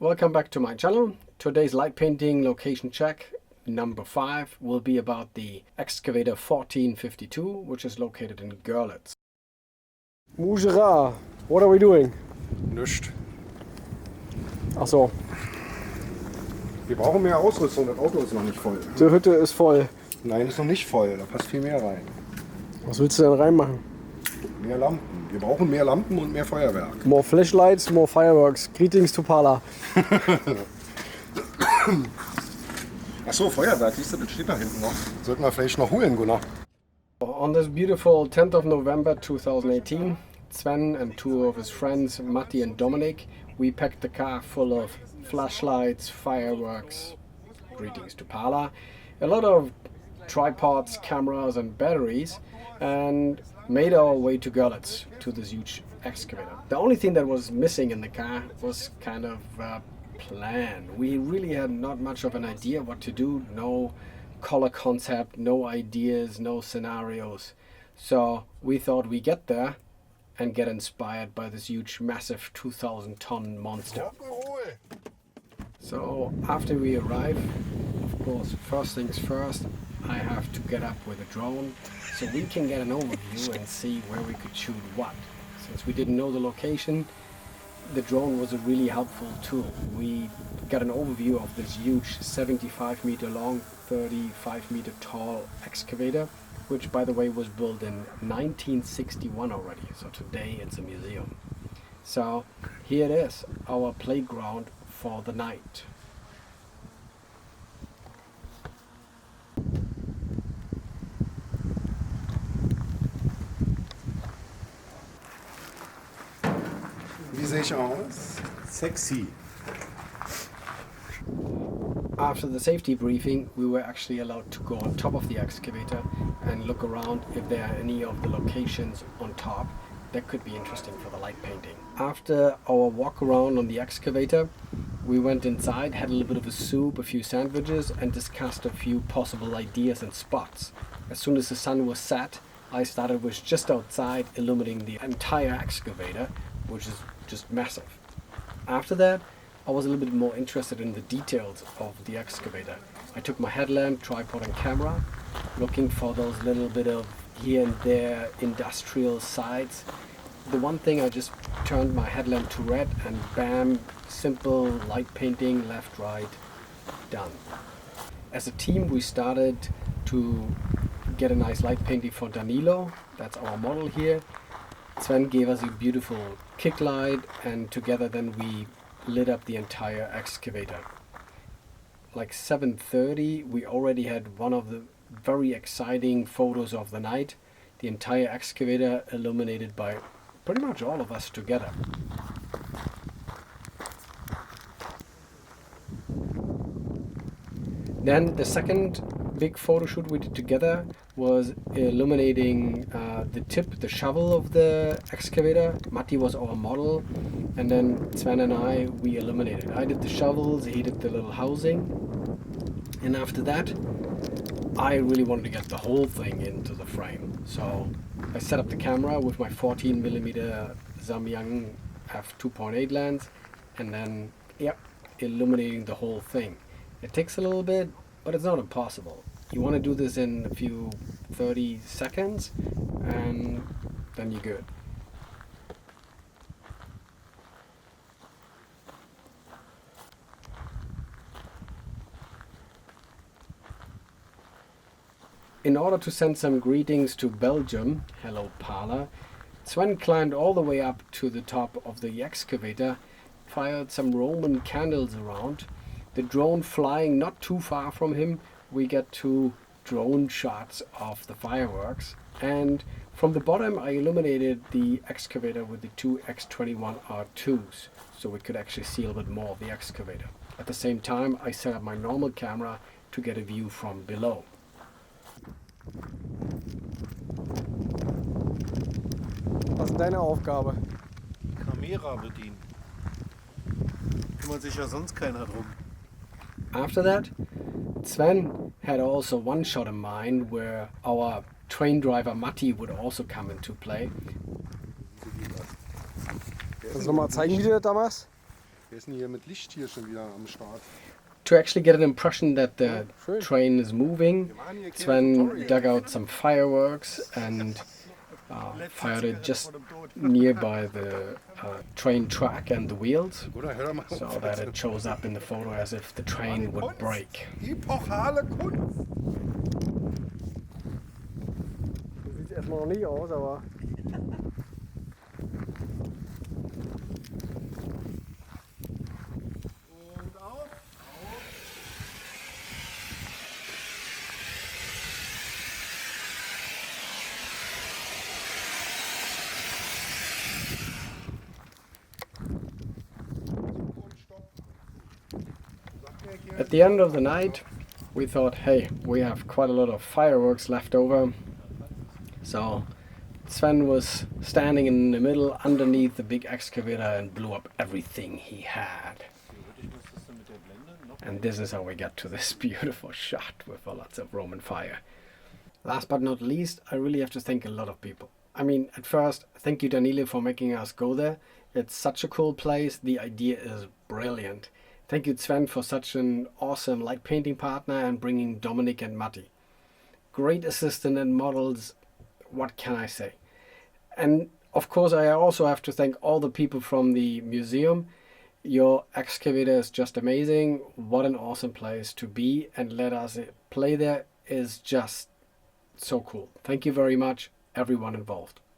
Welcome back to my channel. Today's light painting location check number 5 will be about the Excavator 1452, which is located in Görlitz. Gerard, what are we doing? Nichts. Ach so, Wir brauchen mehr Ausrüstung, das Auto ist noch nicht voll. die Hütte ist voll. Nein, ist noch nicht voll, da passt viel mehr rein. Was willst du denn reinmachen? Mehr Lampen. Wir brauchen mehr Lampen und mehr Feuerwerk. More flashlights, more fireworks. Greetings to Pala. Achso, Feuerwerk, siehst du, das steht da hinten noch. Sollten wir vielleicht noch holen, Gunnar. On this beautiful 10th of November 2018, Sven and two of his friends, Matti and Dominic, we packed the car full of flashlights, fireworks, greetings to Pala, a lot of tripods, cameras and batteries, and made our way to Görlitz, to this huge excavator. The only thing that was missing in the car was kind of a plan. We really had not much of an idea what to do, no color concept, no ideas, no scenarios. So we thought we get there and get inspired by this huge, massive 2,000-ton monster. So after we arrive, of course, first things first, I have to get up with a drone so we can get an overview and see where we could shoot what. Since we didn't know the location, the drone was a really helpful tool. We got an overview of this huge 75 meter long, 35 meter tall excavator, which by the way was built in 1961 already. So today it's a museum. So here it is, our playground for the night. Wie sehe ich aus? Sexy. After the safety briefing, we were actually allowed to go on top of the excavator and look around if there are any of the locations on top that could be interesting for the light painting. After our walk around on the excavator, we went inside, had a little bit of a soup, a few sandwiches, and discussed a few possible ideas and spots. As soon as the sun was set, I started with just outside illuminating the entire excavator, which is just massive. After that, I was a little bit more interested in the details of the excavator. I took my headlamp, tripod and camera, looking for those little bit of here and there industrial sides. The one thing, I just turned my headlamp to red and bam, simple light painting, left, right, done. As a team, we started to get a nice light painting for Danilo, that's our model here. Sven gave us a beautiful kick light, and together then we lit up the entire excavator. Like 7:30, we already had one of the very exciting photos of the night. The entire excavator illuminated by pretty much all of us together. Then the second big photo shoot we did together was illuminating the tip, the shovel of the excavator. Matti was our model, and then Sven and we illuminated. I did the shovels, he did the little housing, and after that I really wanted to get the whole thing into the frame. So I set up the camera with my 14mm Samyang f2.8 lens, and then illuminating the whole thing. It takes a little bit, but it's not impossible. You want to do this in a few 30 seconds and then you're good. In order to send some greetings to Belgium, hello Pala, Sven climbed all the way up to the top of the excavator, fired some Roman candles around. The drone flying not too far from him, we get 2 drone shots of the fireworks, and from the bottom I illuminated the excavator with the 2 X21 R2s, so we could actually see a little bit more of the excavator. At the same time I set up my normal camera to get a view from below. Was ist deine Aufgabe? Kamera bedienen. Kümmert sich ja sonst keiner drum. After that, Sven had also one shot in mind where our train driver Matti would also come into play. Kannst du noch mal zeigen, wie du das da machst? Wer ist denn hier mit Licht hier schon wieder am Start? To actually get an impression that the train is moving, Sven dug out some fireworks and fired it just nearby the train track and the wheels, Oder hör doch mal so auf. that it shows up in the photo as if the train would break. Epochale Kunst. So sieht es erstmal noch nicht aus, aber At the end of the night, we thought, hey, we have quite a lot of fireworks left over. So Sven was standing in the middle underneath the big excavator and blew up everything he had. And this is how we got to this beautiful shot with lots of Roman fire. Last but not least, I really have to thank a lot of people. I mean, at first, thank you Danilo for making us go there. It's such a cool place. The idea is brilliant. Thank you Sven for such an awesome light painting partner and bringing Dominic and Matti. Great assistant and models, what can I say? And of course I also have to thank all the people from the museum. Your excavator is just amazing. What an awesome place to be, and let us play there is just so cool. Thank you very much, everyone involved.